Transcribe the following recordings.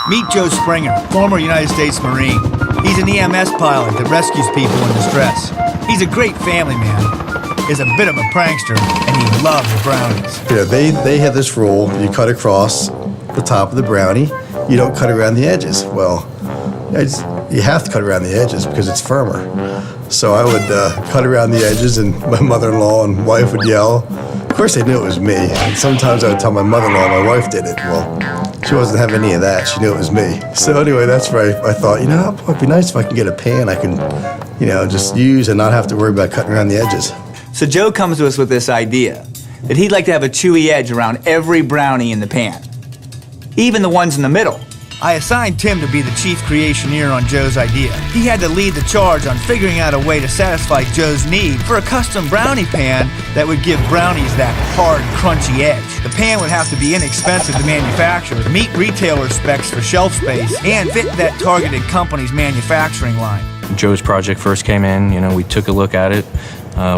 Meet Joe Springer, former United States Marine. He's an EMS pilot that rescues people in distress. He's a great family man, is a bit of a prankster, and he loves brownies. You know, they have this rule: you cut across the top of the brownie, you don't cut around the edges. Well, you have to cut around the edges because it's firmer. So I would cut around the edges, and my mother-in-law and wife would yell. Of course, they knew it was me. And sometimes I would tell my mother-in-law my wife did it. Well, she wasn't having any of that. She knew it was me. So anyway, that's where I thought, you know, it'd be nice if I can get a pan I can, you know, just use and not have to worry about cutting around the edges. So Joe comes to us with this idea that he'd like to have a chewy edge around every brownie in the pan, even the ones in the middle. I assigned Tim to be the chief creationeer on Joe's idea. He had to lead the charge on figuring out a way to satisfy Joe's need for a custom brownie pan that would give brownies that hard, crunchy edge. The pan would have to be inexpensive to manufacture, meet retailer specs for shelf space, and fit that targeted company's manufacturing line. Joe's project first came in, you know, we took a look at it.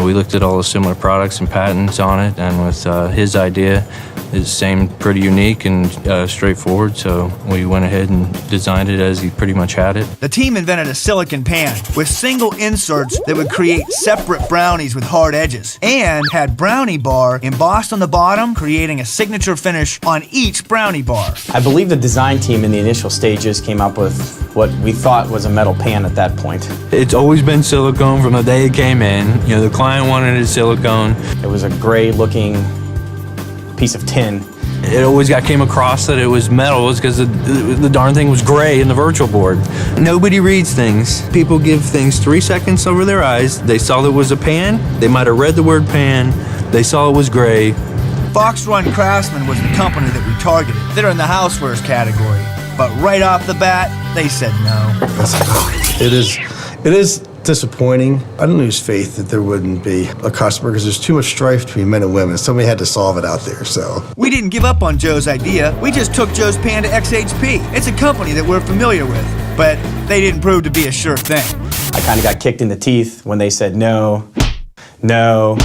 We looked at all the similar products and patents on it, and with his idea, it seemed pretty unique and straightforward, so we went ahead and designed it as he pretty much had it. The team invented a silicone pan with single inserts that would create separate brownies with hard edges, and had brownie bar embossed on the bottom, creating a signature finish on each brownie bar. I believe the design team in the initial stages came up with what we thought was a metal pan at that point. It's always been silicone from the day it came in. You know, the client wanted it silicone. It was a gray-looking piece of tin. It always came across that it was metal because the darn thing was gray in the virtual board. Nobody reads things. People give things 3 seconds over their eyes. They saw that it was a pan. They might have read the word pan. They saw it was gray. Fox Run Craftsman was the company that we targeted. They're in the housewares category, but right off the bat, they said no. It is disappointing. I didn't lose faith that there wouldn't be a customer because there's too much strife between men and women. Somebody had to solve it out there, so. We didn't give up on Joe's idea. We just took Joe's pan to XHP. It's a company that we're familiar with, but they didn't prove to be a sure thing. I kind of got kicked in the teeth when they said no, no,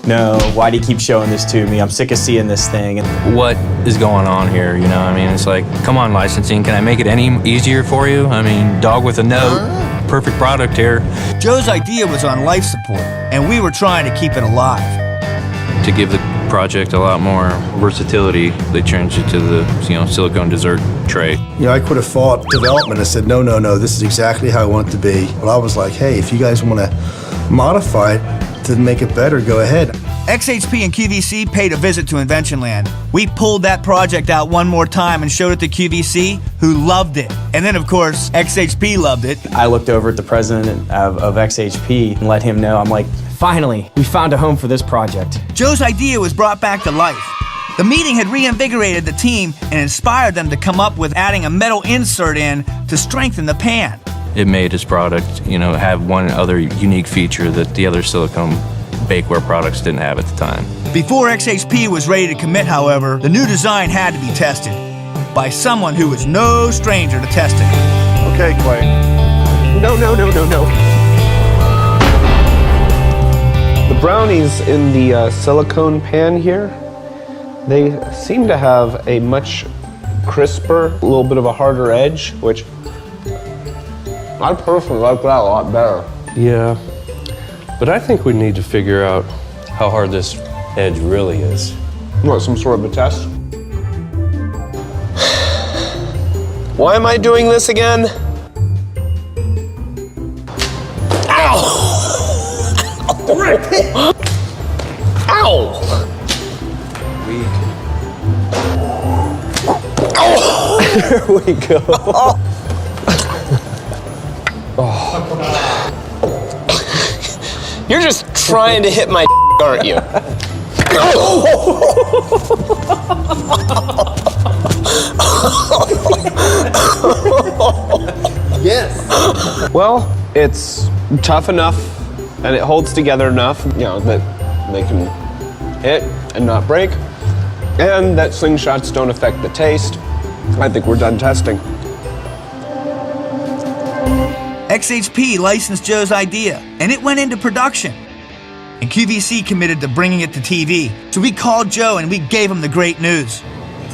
no, why do you keep showing this to me? I'm sick of seeing this thing. What is going on here, you know? I mean, it's like, come on, licensing, can I make it any easier for you? I mean, dog with a note. Perfect product here. Joe's idea was on life support, and we were trying to keep it alive. To give the project a lot more versatility, they changed it to the silicone dessert tray. You know, I could have fought development and said, no, no, no, this is exactly how I want it to be. But I was like, hey, if you guys want to modify it to make it better, go ahead. XHP and QVC paid a visit to Inventionland. We pulled that project out one more time and showed it to QVC, who loved it. And then, of course, XHP loved it. I looked over at the president of XHP and let him know, I'm like, finally, we found a home for this project. Joe's idea was brought back to life. The meeting had reinvigorated the team and inspired them to come up with adding a metal insert in to strengthen the pan. It made his product, have one other unique feature that the other silicone bakeware products didn't have at the time. Before XHP was ready to commit, however, the new design had to be tested by someone who was no stranger to testing. Okay, Clay. No, no, no, no, no. The brownies in the silicone pan here, they seem to have a much crisper, a little bit of a harder edge, which I personally like that a lot better. Yeah. But I think we need to figure out how hard this edge really is. What, some sort of a test? Why am I doing this again? Ow! Ow! There we go. You're just trying to hit my aren't you? Yes. Well, it's tough enough and it holds together enough, that they can hit and not break, and that slingshots don't affect the taste. I think we're done testing. XHP licensed Joe's idea, and it went into production. And QVC committed to bringing it to TV. So we called Joe and we gave him the great news.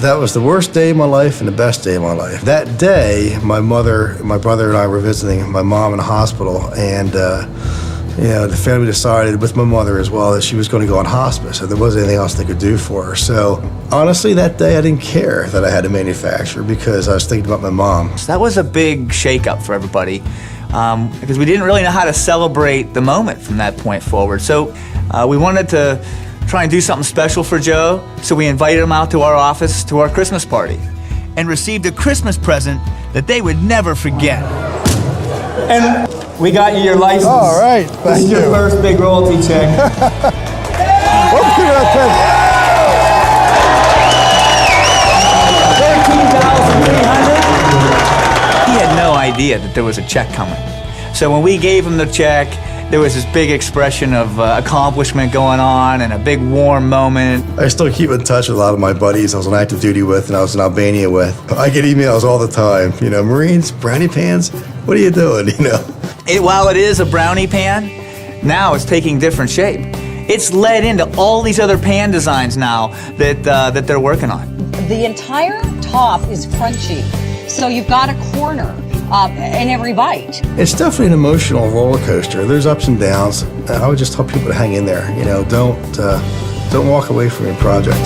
That was the worst day of my life and the best day of my life. That day, my brother and I were visiting my mom in the hospital, and the family decided, with my mother as well, that she was going to go on hospice, and there wasn't anything else they could do for her. So honestly, that day I didn't care that I had to manufacture because I was thinking about my mom. So that was a big shakeup for everybody because we didn't really know how to celebrate the moment from that point forward. So we wanted to try and do something special for Joe, so we invited him out to our office to our Christmas party and received a Christmas present that they would never forget. And we got you your license. All right, This thank is your you. first big royalty check. $13,300. He had no idea that there was a check coming. So when we gave him the check, there was this big expression of accomplishment going on and a big warm moment. I still keep in touch with a lot of my buddies I was on active duty with and I was in Albania with. I get emails all the time, Marines, brownie pans, what are you doing, While it is a brownie pan, now it's taking different shape. It's led into all these other pan designs now that they're working on. The entire top is crunchy, so you've got a corner in every bite. It's definitely an emotional roller coaster. There's ups and downs. I would just tell people to hang in there. Don't walk away from your project.